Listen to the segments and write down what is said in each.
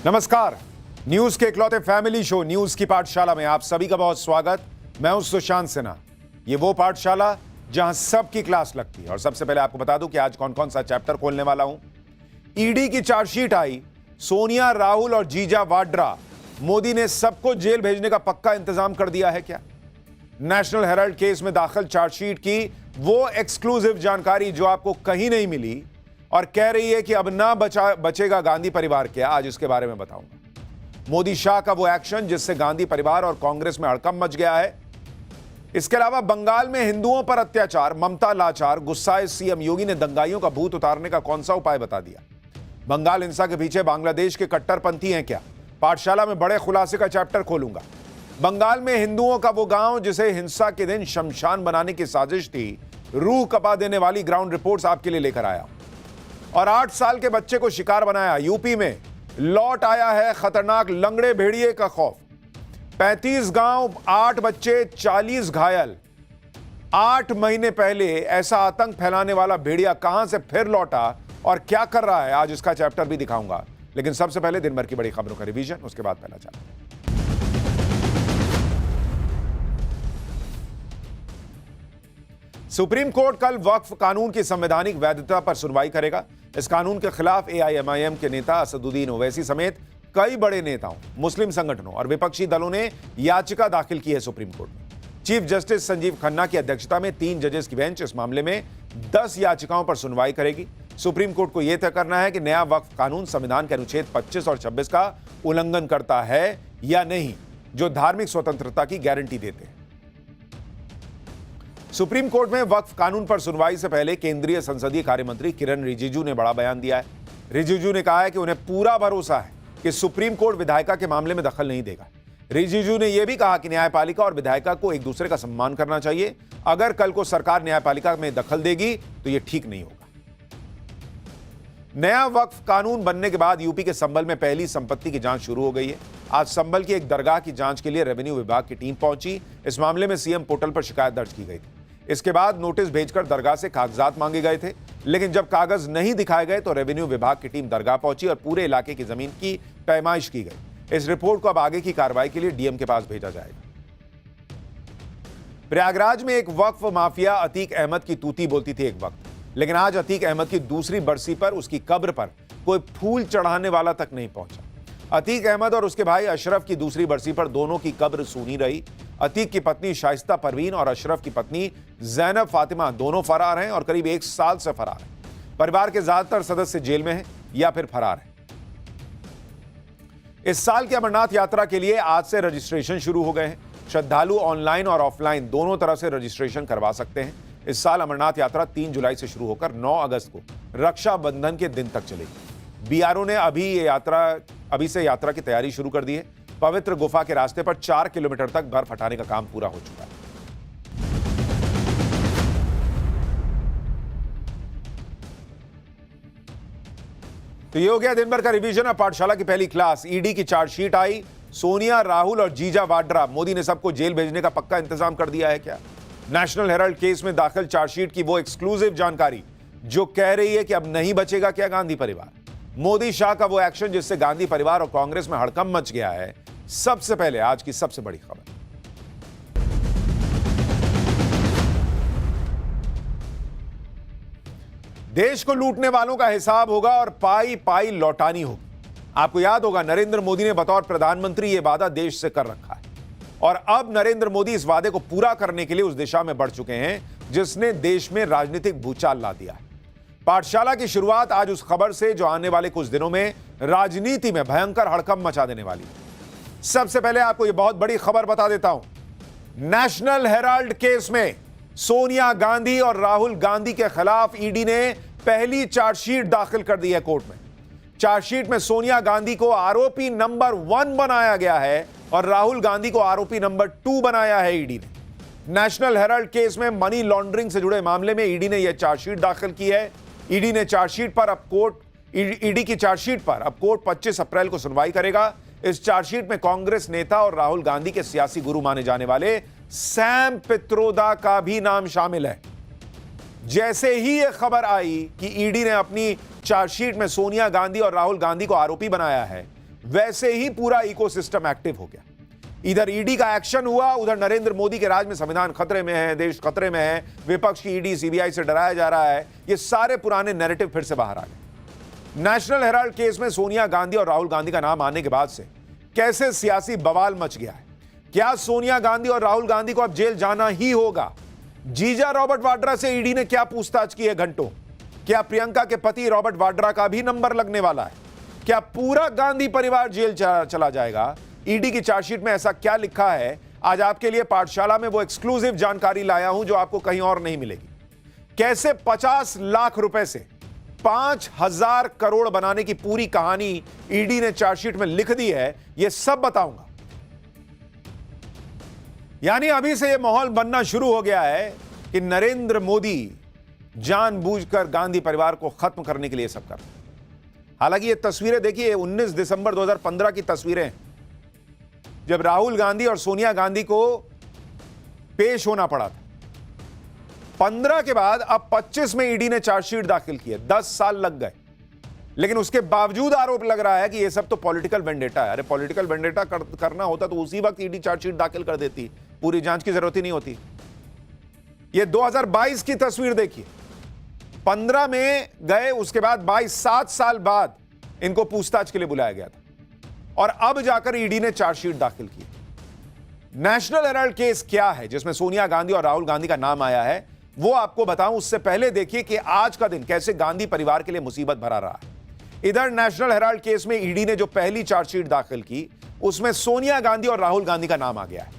नमस्कार। न्यूज के इकलौते फैमिली शो न्यूज की पाठशाला में आप सभी का बहुत स्वागत। मैं हूं सुशांत सिन्हा। ये वो पाठशाला जहां सबकी क्लास लगती है। और सबसे पहले आपको बता दूं कि आज कौन कौन सा चैप्टर खोलने वाला हूं। ईडी की चार्जशीट आई, सोनिया, राहुल और जीजा वाड्रा। मोदी ने सबको जेल भेजने का पक्का इंतजाम कर दिया है क्या? नेशनल हेराल्ड केस में दाखिल चार्जशीट की वो एक्सक्लूसिव जानकारी जो आपको कहीं नहीं मिली और कह रही है कि अब ना बचेगा गांधी परिवार। क्या आज इसके बारे में बताऊंगा। मोदी शाह का वो एक्शन जिससे गांधी परिवार और कांग्रेस में हड़कंप मच गया है। इसके अलावा बंगाल में हिंदुओं पर अत्याचार, ममता लाचार, गुस्साए सीएम योगी ने दंगाइयों का भूत उतारने का कौन सा उपाय बता दिया। बंगाल हिंसा के पीछे बांग्लादेश के कट्टरपंथी हैं क्या? पाठशाला में बड़े खुलासे का चैप्टर खोलूंगा। बंगाल में हिंदुओं का वो गांव जिसे हिंसा के दिन शमशान बनाने की साजिश थी, रूह कपा देने वाली ग्राउंड रिपोर्ट्स आपके लिए लेकर आया। और 8 साल के बच्चे को शिकार बनाया। यूपी में लौट आया है खतरनाक लंगड़े भेड़िए का खौफ। 35 गांव, 8 बच्चे, 40 घायल। 8 महीने पहले ऐसा आतंक फैलाने वाला भेड़िया कहां से फिर लौटा और क्या कर रहा है, आज इसका चैप्टर भी दिखाऊंगा। लेकिन सबसे पहले दिन भर की बड़ी खबरों का रिवीजन, उसके बाद पहला चैप्टर। सुप्रीम कोर्ट कल वक्फ कानून की संवैधानिक वैधता पर सुनवाई करेगा। इस कानून के खिलाफ एआईएमआईएम के नेता असदुद्दीन ओवैसी समेत कई बड़े नेताओं, मुस्लिम संगठनों और विपक्षी दलों ने याचिका दाखिल की है सुप्रीम कोर्ट में। चीफ जस्टिस संजीव खन्ना की अध्यक्षता में 3 जजेस की बेंच इस मामले में 10 याचिकाओं पर सुनवाई करेगी। सुप्रीम कोर्ट को यह तय करना है कि नया वक्फ कानून संविधान के अनुच्छेद 25 और 26 का उल्लंघन करता है या नहीं, जो धार्मिक स्वतंत्रता की गारंटी देते हैं। सुप्रीम कोर्ट में वक्फ कानून पर सुनवाई से पहले केंद्रीय संसदीय कार्य मंत्री किरण रिजिजू ने बड़ा बयान दिया है। रिजिजू ने कहा है कि उन्हें पूरा भरोसा है कि सुप्रीम कोर्ट विधायिका के मामले में दखल नहीं देगा। रिजिजू ने यह भी कहा कि न्यायपालिका और विधायिका को एक दूसरे का सम्मान करना चाहिए। अगर कल को सरकार न्यायपालिका में दखल देगी तो यह ठीक नहीं होगा। नया वक्फ कानून बनने के बाद यूपी के संभल में पहली संपत्ति की जांच शुरू हो गई है। आज संभल की एक दरगाह की जांच के लिए रेवेन्यू विभाग की टीम पहुंची। इस मामले में सीएम पोर्टल पर शिकायत दर्ज की गई थी। इसके बाद नोटिस भेजकर दरगाह से कागजात मांगे गए थे, लेकिन जब कागज नहीं दिखाए गए तो रेवेन्यू विभाग की टीम दरगाह पहुंची और पूरे इलाके की जमीन की पैमाइश की गई। इस रिपोर्ट को अब आगे की कार्रवाई के लिए डीएम के पास भेजा जाएगा। प्रयागराज में एक वक्फ माफिया अतीक अहमद की तूती बोलती थी एक वक्त, लेकिन आज अतीक अहमद की दूसरी बरसी पर उसकी कब्र पर कोई फूल चढ़ाने वाला तक नहीं पहुंचा। अतीक अहमद और उसके भाई अशरफ की दूसरी बरसी पर दोनों की कब्र सूनी रही। अतीक की पत्नी शाइस्ता परवीन और अशरफ की पत्नी जैनब फातिमा दोनों फरार हैं और करीब 1 साल से फरार हैं। परिवार के ज्यादातर सदस्य जेल में हैं या फिर फरार हैं। इस साल की अमरनाथ यात्रा के लिए आज से रजिस्ट्रेशन शुरू हो गए हैं। श्रद्धालु ऑनलाइन और ऑफलाइन दोनों तरह से रजिस्ट्रेशन करवा सकते हैं। इस साल अमरनाथ यात्रा 3 जुलाई से शुरू होकर 9 अगस्त को रक्षाबंधन के दिन तक चलेगी। बीआरओ ने अभी से यात्रा की तैयारी शुरू कर दी है। पवित्र गुफा के रास्ते पर 4 किलोमीटर तक बर्फ हटाने का काम पूरा हो चुका है। तो ये हो गया दिन भर का रिवीजन। अब पाठशाला की पहली क्लास। ईडी की चार्जशीट आई, सोनिया, राहुल और जीजा वाड्रा। मोदी ने सबको जेल भेजने का पक्का इंतजाम कर दिया है क्या? नेशनल हेराल्ड केस में दाखिल चार्जशीट की वो एक्सक्लूसिव जानकारी जो कह रही है कि अब नहीं बचेगा क्या गांधी परिवार। मोदी शाह का वो एक्शन जिससे गांधी परिवार और कांग्रेस में हड़कंप मच गया है। सबसे पहले आज की सबसे बड़ी खबर। देश को लूटने वालों का हिसाब होगा और पाई पाई लौटानी होगी। आपको याद होगा नरेंद्र मोदी ने बतौर प्रधानमंत्री यह वादा देश से कर रखा है और अब नरेंद्र मोदी इस वादे को पूरा करने के लिए उस दिशा में बढ़ चुके हैं जिसने देश में राजनीतिक भूचाल ला दिया है। पाठशाला की शुरुआत आज उस खबर से जो आने वाले कुछ दिनों में राजनीति में भयंकर हड़कंप मचा देने वाली है। सबसे पहले आपको यह बहुत बड़ी खबर बता देता हूं। नेशनल हेराल्ड केस में सोनिया गांधी और राहुल गांधी के खिलाफ ईडी ने पहली चार्जशीट दाखिल कर दी है कोर्ट में। चार्जशीट में सोनिया गांधी को आरोपी नंबर 1 बनाया गया है और राहुल गांधी को आरोपी नंबर 2 बनाया है ईडी ने। नेशनल हेराल्ड केस में मनी लॉन्ड्रिंग से जुड़े मामले में ईडी ने यह चार्जशीट दाखिल की है। ईडी की चार्जशीट पर अब कोर्ट 25 अप्रैल को सुनवाई करेगा। इस चार्जशीट में कांग्रेस नेता और राहुल गांधी के सियासी गुरु माने जाने वाले सैम पित्रोदा का भी नाम शामिल है। जैसे ही यह खबर आई कि ईडी ने अपनी चार्जशीट में सोनिया गांधी और राहुल गांधी को आरोपी बनाया है, वैसे ही पूरा इकोसिस्टम एक्टिव हो गया। इधर ईडी का एक्शन हुआ, उधर नरेंद्र मोदी के राज में संविधान खतरे में है, देश खतरे में है, विपक्ष की ईडी सीबीआई से डराया जा रहा है। ये सारे पुराने नैरेटिव फिर से बाहर आ गए। नेशनल हेराल्ड केस में सोनिया गांधी और राहुल गांधी का नाम आने के बाद से कैसे सियासी बवाल मच गया है। क्या सोनिया गांधी और राहुल गांधी को अब जेल जाना ही होगा? जीजा रॉबर्ट वाड्रा से ईडी ने क्या पूछताछ की है घंटों? क्या प्रियंका के पति रॉबर्ट वाड्रा का भी नंबर लगने वाला है? क्या पूरा गांधी परिवार जेल चला जाएगा? ईडी की चार्जशीट में ऐसा क्या लिखा है? आज आपके लिए पाठशाला में वो एक्सक्लूसिव जानकारी लाया हूं जो आपको कहीं और नहीं मिलेगी। कैसे 50 लाख रुपए से 5,000 करोड़ बनाने की पूरी कहानी ईडी ने चार्जशीट में लिख दी है, यह सब बताऊंगा। यानी अभी से यह माहौल बनना शुरू हो गया है कि नरेंद्र मोदी जानबूझकर गांधी परिवार को खत्म करने के लिए सब कर रहे हैं। हालांकि ये तस्वीरें देखिए 19 दिसंबर 2015 की तस्वीरें, जब राहुल गांधी और सोनिया गांधी को पेश होना पड़ा था। 15 के बाद अब 25 में ईडी ने चार्जशीट दाखिल की है। 10 साल लग गए, लेकिन उसके बावजूद आरोप लग रहा है कि यह सब तो पॉलिटिकल वेंडेटा है। अरे पॉलिटिकल वेंडेटा करना होता तो उसी वक्त ईडी चार्जशीट दाखिल कर देती, पूरी जांच की जरूरत ही नहीं होती। यह 2022 की तस्वीर देखिए, 15 में गए, उसके बाद 7 साल बाद इनको पूछताछ के लिए बुलाया गया था और अब जाकर ईडी ने चार्जशीट दाखिल की। नेशनल हेराल्ड केस क्या है जिसमें सोनिया गांधी और राहुल गांधी का नाम आया है, वो आपको बताऊं उससे पहले देखिए कि आज का दिन कैसे गांधी परिवार के लिए मुसीबत भरा रहा है। इधर नेशनल हेराल्ड केस में ईडी ने जो पहली चार्जशीट दाखिल की उसमें सोनिया गांधी और राहुल गांधी का नाम आ गया है।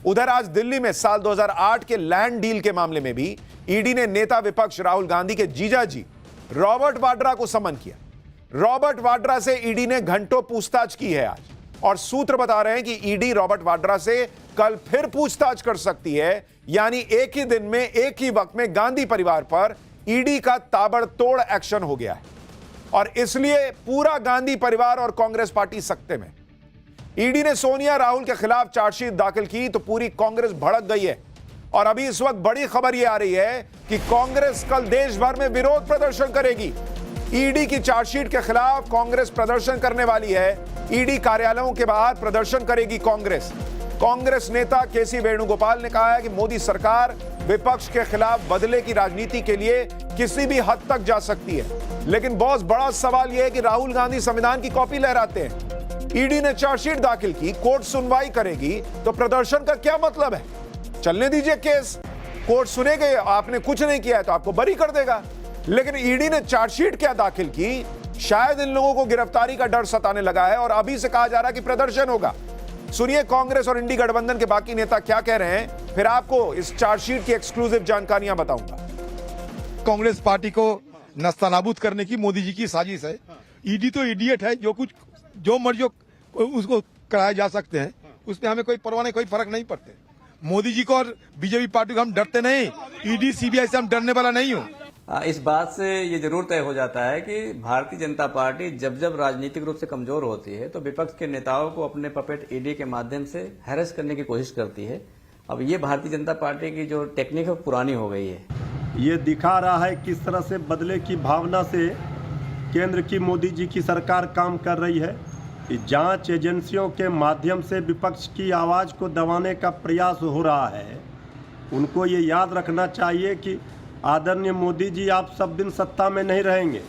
उधर आज दिल्ली में साल 2008 के लैंड डील के मामले में भी ईडी ने नेता विपक्ष राहुल गांधी के जीजाजी रॉबर्ट वाड्रा को समन किया। रॉबर्ट वाड्रा से ईडी ने घंटों पूछताछ की है आज, और सूत्र बता रहे हैं कि ईडी रॉबर्ट वाड्रा से कल फिर पूछताछ कर सकती है। यानी एक ही दिन में, एक ही वक्त में गांधी परिवार पर ईडी का ताबड़तोड़ एक्शन हो गया है और इसलिए पूरा गांधी परिवार और कांग्रेस पार्टी सकते में। ईडी ने सोनिया राहुल के खिलाफ चार्जशीट दाखिल की तो पूरी कांग्रेस भड़क गई है और अभी इस वक्त बड़ी खबर यह आ रही है कि कांग्रेस कल देश भर में विरोध प्रदर्शन करेगी। ईडी की चार्जशीट के खिलाफ कांग्रेस प्रदर्शन करने वाली है। ईडी कार्यालयों के बाहर प्रदर्शन करेगी कांग्रेस। कांग्रेस नेता केसी वेणुगोपाल ने कहा है कि मोदी सरकार विपक्ष के खिलाफ बदले की राजनीति के लिए किसी भी हद तक जा सकती है। लेकिन बहुत बड़ा सवाल यह है कि राहुल गांधी संविधान की कॉपी लहराते हैं। ईडी ने चार्जशीट दाखिल की, कोर्ट सुनवाई करेगी तो प्रदर्शन का क्या मतलब है? चलने दीजिए केस, कोर्ट सुनेगी, आपने कुछ नहीं किया है तो आपको बरी कर देगा। लेकिन ईडी ने चार्जशीट क्या दाखिल की? शायद इन लोगों को गिरफ्तारी का डर सताने लगा है और अभी से कहा जा रहा है कि प्रदर्शन होगा। सुनिए कांग्रेस और इंडी गठबंधन के बाकी नेता क्या कह रहे हैं, फिर आपको इस चार्जशीट की एक्सक्लूसिव जानकारियां बताऊंगा। कांग्रेस पार्टी को नस्तानाबूद करने की मोदी जी की साजिश है। ईडी तो इडियट है, जो मर्जी उसको कराए जा सकते हैं, उसमें हमें कोई परवाह नहीं, कोई फर्क नहीं पड़ते। मोदी जी को और बीजेपी पार्टी को हम डरते नहीं, ईडी सीबीआई से हम डरने वाला नहीं हूँ। इस बात से ये जरूर तय हो जाता है कि भारतीय जनता पार्टी जब जब राजनीतिक रूप से कमजोर होती है तो विपक्ष के नेताओं को अपने पपेट ईडी के माध्यम से हैरेस करने की कोशिश करती है। अब ये भारतीय जनता पार्टी की जो टेक्निक है पुरानी हो गई है। ये दिखा रहा है किस तरह से बदले की भावना से केंद्र की मोदी जी की सरकार काम कर रही है। जांच एजेंसियों के माध्यम से विपक्ष की आवाज़ को दबाने का प्रयास हो रहा है। उनको ये याद रखना चाहिए कि आदरणीय मोदी जी आप सब दिन सत्ता में नहीं रहेंगे।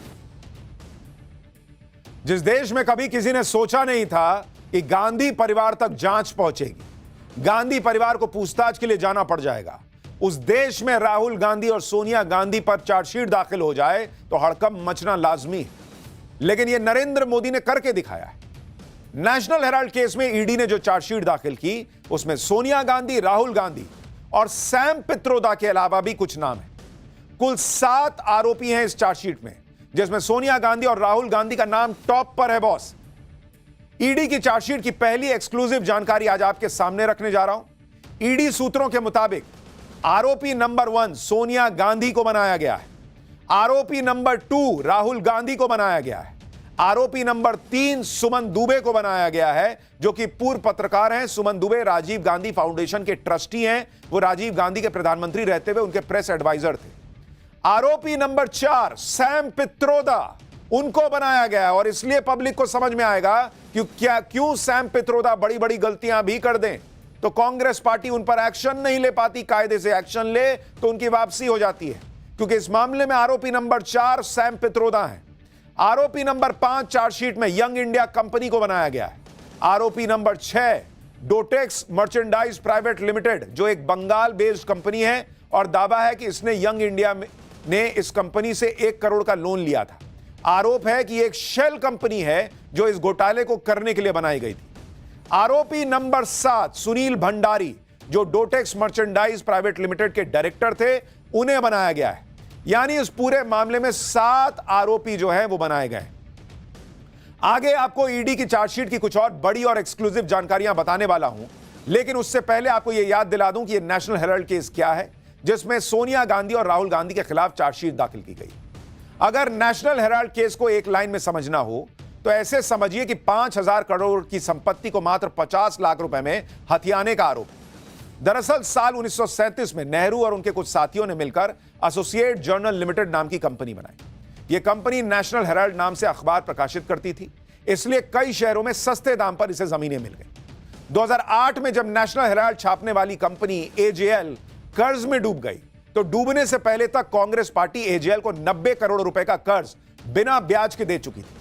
जिस देश में कभी किसी ने सोचा नहीं था कि गांधी परिवार तक जांच पहुंचेगी, गांधी परिवार को पूछताछ के लिए जाना पड़ जाएगा, उस देश में राहुल गांधी और सोनिया गांधी पर चार्जशीट दाखिल हो जाए तो हड़कंप मचना लाजमी है। लेकिन यह नरेंद्र मोदी ने करके दिखाया है। नेशनल हेराल्ड केस में ईडी ने जो चार्जशीट दाखिल की उसमें सोनिया गांधी, राहुल गांधी और सैम पित्रोदा के अलावा भी कुछ नाम है। कुल 7 आरोपी हैं इस चार्जशीट में, जिसमें सोनिया गांधी और राहुल गांधी का नाम टॉप पर है। बॉस, ईडी की चार्जशीट की पहली एक्सक्लूसिव जानकारी आज आपके सामने रखने जा रहा हूं। ईडी सूत्रों के मुताबिक आरोपी नंबर 1 सोनिया गांधी को बनाया गया है, आरोपी नंबर 2 राहुल गांधी को बनाया गया है, आरोपी नंबर 3 सुमन दुबे को बनाया गया है, जो कि पूर्व पत्रकार हैं। सुमन दुबे राजीव गांधी फाउंडेशन के ट्रस्टी हैं। वो राजीव गांधी के प्रधानमंत्री रहते हुए उनके प्रेस एडवाइजर थे। आरोपी नंबर 4 सैम पित्रोदा, उनको बनाया गया है। और इसलिए पब्लिक को समझ में आएगा कि क्यों सैम पित्रोदा बड़ी बड़ी गलतियां भी कर दें तो कांग्रेस पार्टी उन पर एक्शन नहीं ले पाती। कायदे से एक्शन ले तो उनकी वापसी हो जाती है, क्योंकि इस मामले में आरोपी नंबर 4 सैम पित्रोदा है। आरोपी नंबर 5 चार्जशीट में यंग इंडिया कंपनी को बनाया गया है। आरोपी नंबर 6 डोटेक्स मर्चेंडाइज प्राइवेट लिमिटेड, जो एक बंगाल बेस्ड कंपनी है और दावा है कि इसने यंग इंडिया ने इस कंपनी से 1 करोड़ का लोन लिया था। आरोप है कि एक शेल कंपनी है जो इस घोटाले को करने के लिए बनाई गई थी। आरोपी नंबर 7 सुनील भंडारी, जो डोटेक्स मर्चेंडाइज प्राइवेट लिमिटेड के डायरेक्टर थे, उन्हें बनाया गया है। यानी इस पूरे मामले में 7 आरोपी जो हैं वो बनाए गए। आगे आपको ईडी की चार्जशीट की कुछ और बड़ी और एक्सक्लूसिव जानकारियां बताने वाला हूं, लेकिन उससे पहले आपको यह याद दिला दूं कि यह नेशनल हेराल्ड केस क्या है, जिसमें सोनिया गांधी और राहुल गांधी के खिलाफ चार्जशीट दाखिल की गई। अगर नेशनल हेराल्ड केस को एक लाइन में समझना हो तो ऐसे समझिए कि 5,000 करोड़ की संपत्ति को मात्र 50 लाख रुपए में हथियाने का आरोप। दरअसल साल 1937 में नेहरू और उनके कुछ साथियों ने मिलकर एसोसिएट जर्नल लिमिटेड नाम की कंपनी बनाई। यह कंपनी नेशनल हेराल्ड नाम से अखबार प्रकाशित करती थी, इसलिए कई शहरों में सस्ते दाम पर इसे जमीनें मिल गई। 2008 में जब नेशनल हेराल्ड छापने वाली कंपनी एजेएल कर्ज में डूब गई तो डूबने से पहले तक कांग्रेस पार्टी एजेएल को 90 करोड़ रुपए का कर्ज बिना ब्याज के दे चुकी थी।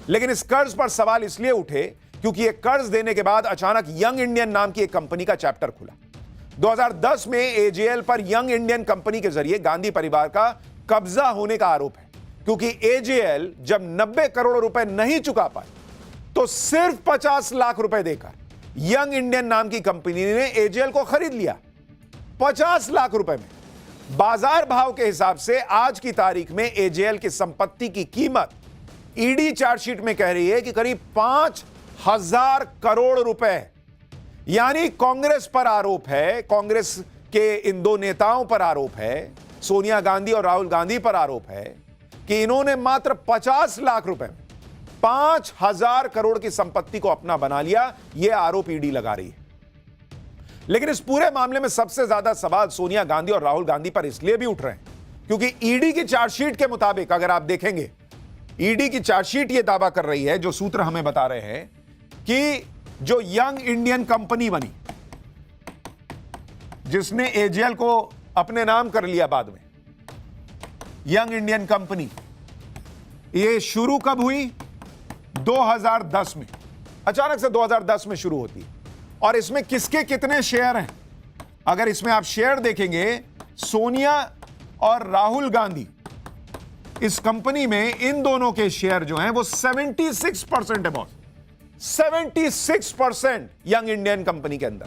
लेकिन इस कर्ज पर सवाल इसलिए उठे क्योंकि यह कर्ज देने के बाद अचानक यंग इंडियन नाम की एक कंपनी का चैप्टर खुला। 2010 में एजेएल पर यंग इंडियन कंपनी के जरिए गांधी परिवार का कब्जा होने का आरोप है, क्योंकि एजेएल जब 90 करोड़ रुपए नहीं चुका पाई तो सिर्फ 50 लाख रुपए देकर यंग इंडियन नाम की कंपनी ने एजेएल को खरीद लिया 50 लाख रुपए में। बाजार भाव के हिसाब से आज की तारीख में एजेएल की संपत्ति की कीमत ईडी चार्जशीट में कह रही है कि करीब 5,000 करोड़ रुपए। यानी कांग्रेस पर आरोप है, कांग्रेस के इन दो नेताओं पर आरोप है, सोनिया गांधी और राहुल गांधी पर आरोप है कि इन्होंने मात्र 50 लाख रुपए में 5,000 करोड़ की संपत्ति को अपना बना लिया। यह आरोप ईडी लगा रही है। लेकिन इस पूरे मामले में सबसे ज्यादा सवाल सोनिया गांधी और राहुल गांधी पर इसलिए भी उठ रहे हैं क्योंकि ईडी की चार्जशीट के मुताबिक, अगर आप देखेंगे, ईडी की चार्जशीट यह दावा कर रही है, जो सूत्र हमें बता रहे हैं, कि जो यंग इंडियन कंपनी बनी, जिसने एजेएल को अपने नाम कर लिया बाद में, यंग इंडियन कंपनी, यह शुरू कब हुई? 2010 में। अचानक से 2010 में शुरू होती है। और इसमें किसके कितने शेयर हैं? अगर इसमें आप शेयर देखेंगे, सोनिया और राहुल गांधी, इस कंपनी में इन दोनों के शेयर जो हैं वो 76% है बॉस, 76% यंग इंडियन कंपनी के अंदर।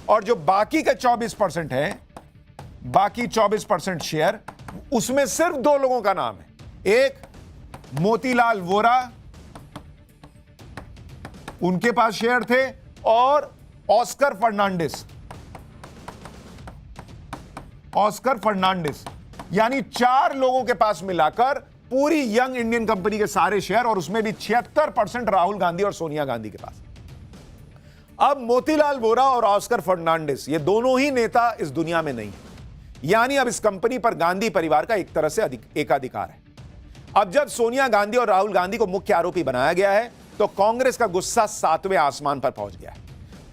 और जो बाकी के 24% है, बाकी 24% शेयर, उसमें सिर्फ 2 लोगों का नाम है। एक मोतीलाल वोरा, उनके पास शेयर थे, और ऑस्कर फर्नांडिस, यानी 4 लोगों के पास मिलाकर पूरी यंग इंडियन कंपनी के सारे शेयर, और उसमें भी 76% राहुल गांधी और सोनिया गांधी के पास। अब मोतीलाल वोरा और ऑस्कर फर्नांडिस, ये दोनों ही नेता इस दुनिया में नहीं है। यानी अब इस कंपनी पर गांधी परिवार का एक तरह से एकाधिकार है। अब जब सोनिया गांधी और राहुल गांधी को मुख्य आरोपी बनाया गया है तो कांग्रेस का गुस्सा 7वें आसमान पर पहुंच गया है।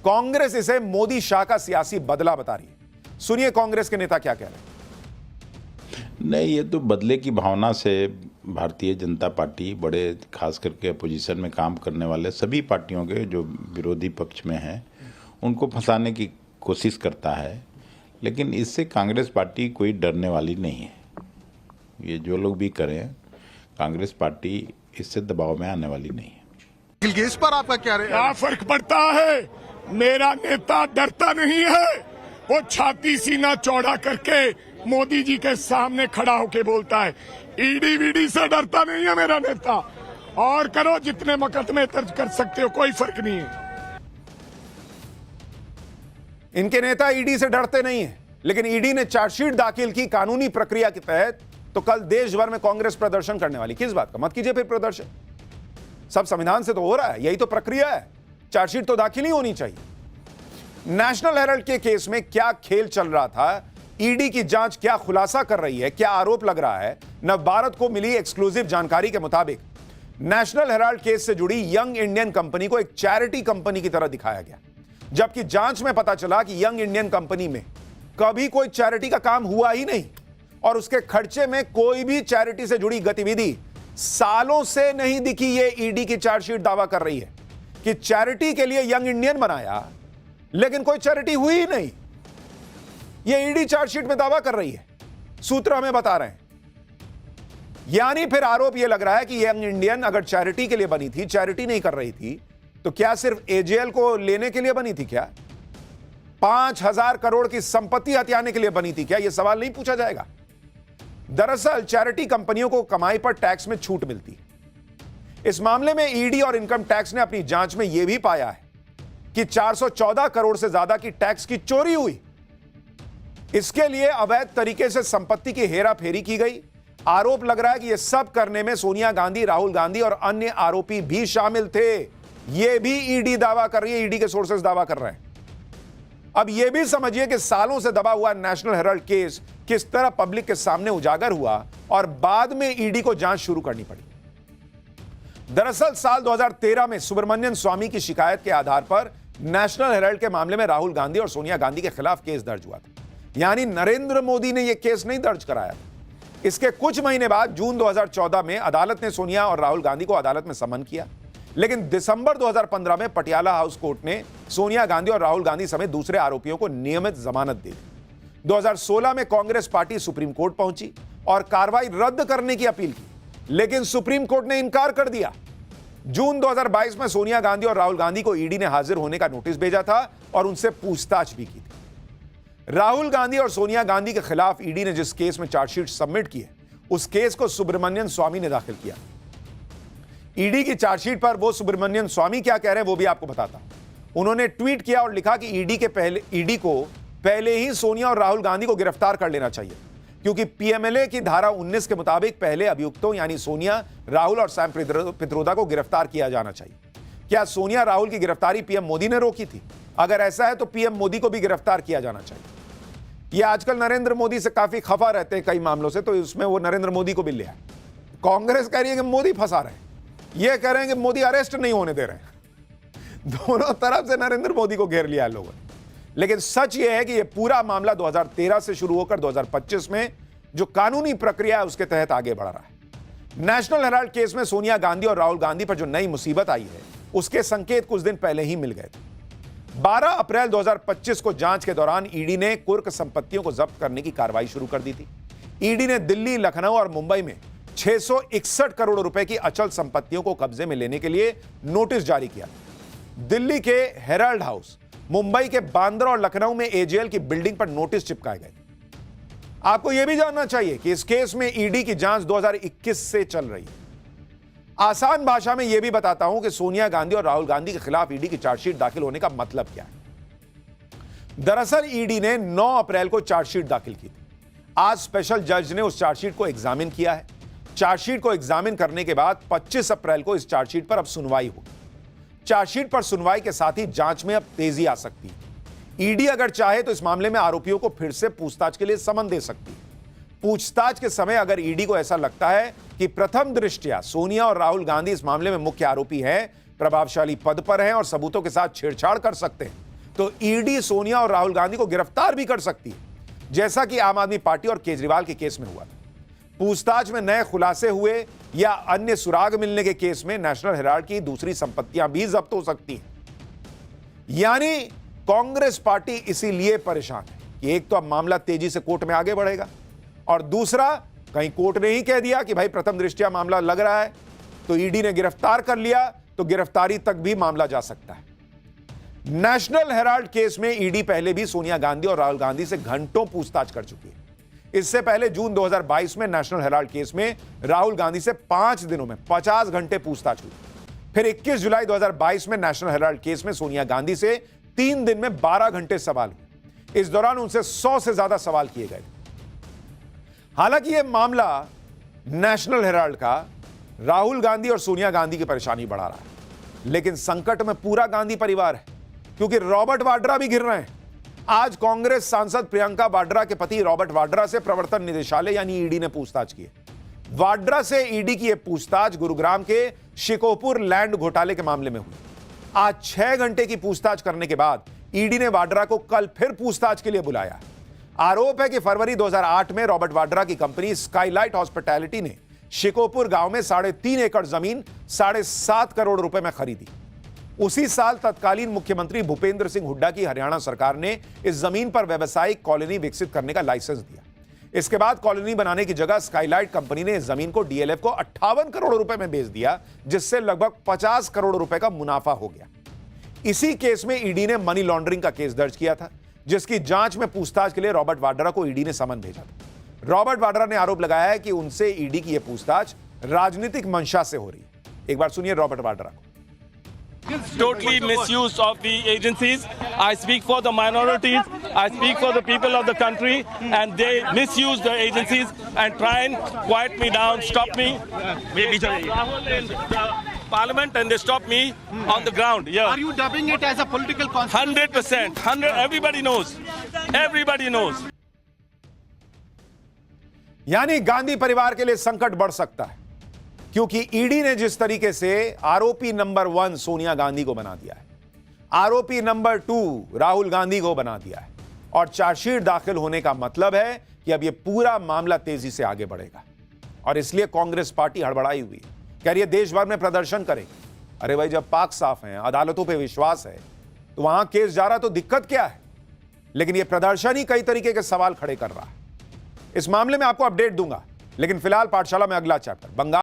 कांग्रेस इसे मोदी शाह का सियासी बदला बता रही है। सुनिए कांग्रेस के नेता क्या कह रहे हैं। नहीं, ये तो बदले की भावना से भारतीय जनता पार्टी, बड़े खास करके अपोजिशन में काम करने वाले सभी पार्टियों के जो विरोधी पक्ष में हैं, उनको फंसाने की कोशिश करता है। लेकिन इससे कांग्रेस पार्टी कोई डरने वाली नहीं है। ये जो लोग भी करें, कांग्रेस पार्टी इससे दबाव में आने वाली नहीं है। इस पर आपका क्या है? क्या फर्क पड़ता है? मेरा नेता डरता नहीं है। वो छाती सीना चौड़ा करके मोदी जी के सामने खड़ा होके बोलता है। ईडी वीडी से डरता नहीं है मेरा नेता। और करो जितने मुकदमे दर्ज कर सकते हो, कोई फर्क नहीं है। इनके नेता ईडी से डरते नहीं है, लेकिन ईडी ने चार्जशीट दाखिल की कानूनी प्रक्रिया के तहत, तो कल देश भर में कांग्रेस प्रदर्शन करने वाली। किस बात का? मत कीजिए फिर प्रदर्शन, सब संविधान से तो हो रहा है, यही तो प्रक्रिया है। चार्जशीट तो दाखिल ही होनी चाहिए। नेशनल हेराल्ड के केस में क्या खेल चल रहा था, ईडी की जांच क्या खुलासा कर रही है, क्या आरोप लग रहा है, नव भारत को मिली एक्सक्लूसिव जानकारी के मुताबिक नेशनल हेराल्ड केस से जुड़ी यंग इंडियन कंपनी को एक चैरिटी कंपनी की तरह दिखाया गया, जबकि जांच में पता चला कि यंग इंडियन कंपनी में कभी कोई चैरिटी का काम हुआ ही नहीं और उसके खर्चे में कोई भी चैरिटी से जुड़ी गतिविधि सालों से नहीं दिखी। ये ईडी की चार्जशीट दावा कर रही है कि चैरिटी के लिए यंग इंडियन बनाया, लेकिन कोई चैरिटी हुई ही नहीं। ये ईडी चार्जशीट में दावा कर रही है, सूत्र हमें बता रहे हैं। यानी फिर आरोप यह लग रहा है कि यंग इंडियन अगर चैरिटी के लिए बनी थी, चैरिटी नहीं कर रही थी, तो क्या सिर्फ एजेएल को लेने के लिए बनी थी? क्या 5,000 करोड़ की संपत्ति हथियाने के लिए बनी थी? क्या यह सवाल नहीं पूछा जाएगा? दरअसल चैरिटी कंपनियों को कमाई पर टैक्स में छूट मिलती है। इस मामले में ईडी और इनकम टैक्स ने अपनी जांच में यह भी पाया है कि 414 करोड़ से ज्यादा की टैक्स की चोरी हुई। इसके लिए अवैध तरीके से संपत्ति की हेराफेरी की गई। आरोप लग रहा है कि यह सब करने में सोनिया गांधी, राहुल गांधी और अन्य आरोपी भी शामिल थे। यह भी ईडी दावा कर रही है, ईडी के सोर्सेज दावा कर रहे हैं। अब यह भी समझिए कि सालों से दबा हुआ नेशनल हेराल्ड केस किस तरह पब्लिक के सामने उजागर हुआ और बाद में ईडी को जांच शुरू करनी पड़ी। दरअसल साल 2013 में सुब्रमण्यम स्वामी की शिकायत के आधार पर नेशनल हेराल्ड के मामले में राहुल गांधी और सोनिया गांधी के खिलाफ केस दर्ज हुआ था। यानी नरेंद्र मोदी ने यह केस नहीं दर्ज कराया था। इसके कुछ महीने बाद जून 2014 में अदालत ने सोनिया और राहुल गांधी को अदालत में समन किया, लेकिन दिसंबर 2015 में पटियाला हाउस कोर्ट ने सोनिया गांधी और राहुल गांधी समेत दूसरे आरोपियों को नियमित जमानत दे दी। 2016 में कांग्रेस पार्टी सुप्रीम कोर्ट पहुंची और कार्रवाई रद्द करने की अपील की, लेकिन सुप्रीम कोर्ट ने इनकार कर दिया। जून 2022 में सोनिया गांधी और राहुल गांधी को ईडी ने हाजिर होने का नोटिस भेजा था और उनसे पूछताछ भी की थी। राहुल गांधी और सोनिया गांधी के खिलाफ ईडी ने जिस केस में चार्जशीट सबमिट की है, उस केस को सुब्रमण्यम स्वामी ने दाखिल किया। ईडी की चार्जशीट पर वो सुब्रमण्यम स्वामी क्या कह रहे हैं वो भी आपको बताता हूं। उन्होंने ट्वीट किया और लिखा कि ईडी को पहले ही सोनिया और राहुल गांधी को गिरफ्तार कर लेना चाहिए, क्योंकि पीएमएलए की धारा 19 के मुताबिक पहले अभियुक्तों यानी सोनिया, राहुल और सैम पित्रोदा को गिरफ्तार किया जाना चाहिए। क्या सोनिया राहुल की गिरफ्तारी पीएम मोदी ने रोकी थी? अगर ऐसा है तो पीएम मोदी को भी गिरफ्तार किया जाना चाहिए। ये आजकल नरेंद्र मोदी से काफी खफा रहते हैं कई मामलों से, तो इसमें वो नरेंद्र मोदी को भी ले आए। कांग्रेस कह रही है कि मोदी फंसा रहे हैं, ये कह रहे हैं कि मोदी अरेस्ट नहीं होने दे रहे हैं। दोनों तरफ से नरेंद्र मोदी को घेर लिया है लोगों ने। लेकिन सच यह है कि यह पूरा मामला 2013 से शुरू होकर 2025 में जो कानूनी प्रक्रिया है उसके तहत आगे बढ़ रहा है। नेशनल हेराल्ड केस में सोनिया गांधी और राहुल गांधी पर जो नई मुसीबत आई है, उसके संकेत कुछ दिन पहले ही मिल गए थे। 12 अप्रैल 2025 को जांच के दौरान ईडी ने कुर्क संपत्तियों को जब्त करने की कार्रवाई शुरू कर दी थी। ईडी ने दिल्ली, लखनऊ और मुंबई में 661 करोड़ रुपए की अचल संपत्तियों को कब्जे में लेने के लिए नोटिस जारी किया। दिल्ली के हेराल्ड हाउस, मुंबई के बांद्रा और लखनऊ में एजेएल की बिल्डिंग पर नोटिस चिपकाए गए। आपको यह भी जानना चाहिए कि इस केस में ईडी की जांच 2021 से चल रही है। आसान भाषा में यह भी बताता हूं कि सोनिया गांधी और राहुल गांधी के खिलाफ ईडी की चार्जशीट दाखिल होने का मतलब क्या है। दरअसल ईडी ने 9 अप्रैल को चार्जशीट दाखिल की थी। आज स्पेशल जज ने उस चार्जशीट को एग्जामिन किया है। चार्जशीट को एग्जामिन करने के बाद 25 अप्रैल को इस चार्जशीट पर अब सुनवाई होगी। चार्जशीट पर सुनवाई के साथ ही जांच में अब तेजी आ सकती है। ईडी अगर चाहे तो इस मामले में आरोपियों को फिर से पूछताछ के लिए समन दे सकती है। पूछताछ के समय अगर ईडी को ऐसा लगता है कि प्रथम दृष्टया सोनिया और राहुल गांधी इस मामले में मुख्य आरोपी हैं, प्रभावशाली पद पर हैं और सबूतों के साथ छेड़छाड़ कर सकते हैं, तो ईडी सोनिया और राहुल गांधी को गिरफ्तार भी कर सकती है, जैसा कि आम आदमी पार्टी और केजरीवाल के केस में हुआ था। पूछताछ में नए खुलासे हुए या अन्य सुराग मिलने के केस में नेशनल हेराल्ड की दूसरी संपत्तियां भी जब्त हो सकती हैं। यानी कांग्रेस पार्टी इसीलिए परेशान है कि एक तो अब मामला तेजी से कोर्ट में आगे बढ़ेगा और दूसरा, कहीं कोर्ट ने ही कह दिया कि भाई प्रथम दृष्टया मामला लग रहा है तो ईडी ने गिरफ्तार कर लिया, तो गिरफ्तारी तक भी मामला जा सकता है। नेशनल हेराल्ड केस में ईडी पहले भी सोनिया गांधी और राहुल गांधी से घंटों पूछताछ कर चुकी है। इससे पहले जून 2022 में नेशनल हेराल्ड केस में राहुल गांधी से 5 दिनों में 50 घंटे पूछताछ हुई। फिर 21 जुलाई 2022 में नेशनल हेराल्ड केस में सोनिया गांधी से 3 दिन में 12 घंटे सवाल हुए। इस दौरान उनसे 100 से ज्यादा सवाल किए गए। हालांकि यह मामला नेशनल हेराल्ड का राहुल गांधी और सोनिया गांधी की परेशानी बढ़ा रहा है, लेकिन संकट में पूरा गांधी परिवार है, क्योंकि रॉबर्ट वाड्रा भी घिर रहे हैं। आज कांग्रेस सांसद प्रियंका वाड्रा के पति रॉबर्ट वाड्रा से प्रवर्तन निदेशालय यानी ईडी ने पूछताछ की है। वाड्रा से ईडी की यह पूछताछ गुरुग्राम के शिकोहपुर लैंड घोटाले के मामले में हुई। आज 6 घंटे की पूछताछ करने के बाद ईडी ने वाड्रा को कल फिर पूछताछ के लिए बुलाया। आरोप है कि फरवरी 2008 में रॉबर्ट वाड्रा की कंपनी स्काईलाइट हॉस्पिटैलिटी ने शिकोहपुर गांव में 3.5 एकड़ जमीन 7.5 करोड़ रुपए में खरीदी। उसी साल तत्कालीन मुख्यमंत्री भूपेंद्र सिंह हुड्डा की हरियाणा सरकार ने इस जमीन पर व्यावसायिक कॉलोनी विकसित करने का लाइसेंस दिया। इसके बाद कॉलोनी बनाने की जगह स्काईलाइट कंपनी ने इस जमीन को डीएलएफ को 58 करोड़ रुपए में बेच दिया, जिससे लगभग 50 करोड़ रुपए का मुनाफा हो गया। इसी केस में ईडी ने मनी लॉन्ड्रिंग का केस दर्ज किया था, जिसकी जांच में पूछताछ के लिए रॉबर्ट वाड्रा को ईडी ने समन भेजा था। रॉबर्ट वाड्रा ने आरोप लगाया है कि उनसे ईडी की यह पूछताछ राजनीतिक मंशा से हो रही है। एक बार सुनिए रॉबर्ट वाड्रा को। Totally misuse of the agencies. I speak for the minorities. I speak for the people of the country, and they misuse the agencies and try and quiet me down, stop me. Rahul in the Parliament, and they stop me on the ground. Yeah. Are you dubbing it as a political conspiracy? 100%. 100. Everybody knows. Everybody knows. यानी गांधी परिवार के लिए संकट बढ़ सकता है, क्योंकि ED ने जिस तरीके से आरोपी नंबर 1 सोनिया गांधी को बना दिया है, आरोपी नंबर 2 राहुल गांधी को बना दिया है, और चार्जशीट दाखिल होने का मतलब है कि अब यह पूरा मामला तेजी से आगे बढ़ेगा। और इसलिए कांग्रेस पार्टी हड़बड़ाई हुई है, कह रही है देश भर में प्रदर्शन करेगी। अरे भाई, जब पाक साफ है, अदालतों पर विश्वास है, तो वहां केस जा रहा तो दिक्कत क्या है? लेकिन यह प्रदर्शन ही कई तरीके के सवाल खड़े कर रहा है। इस मामले में आपको अपडेट दूंगा, लेकिन फिलहाल पाठशाला में अगला चैप्टर बंगाल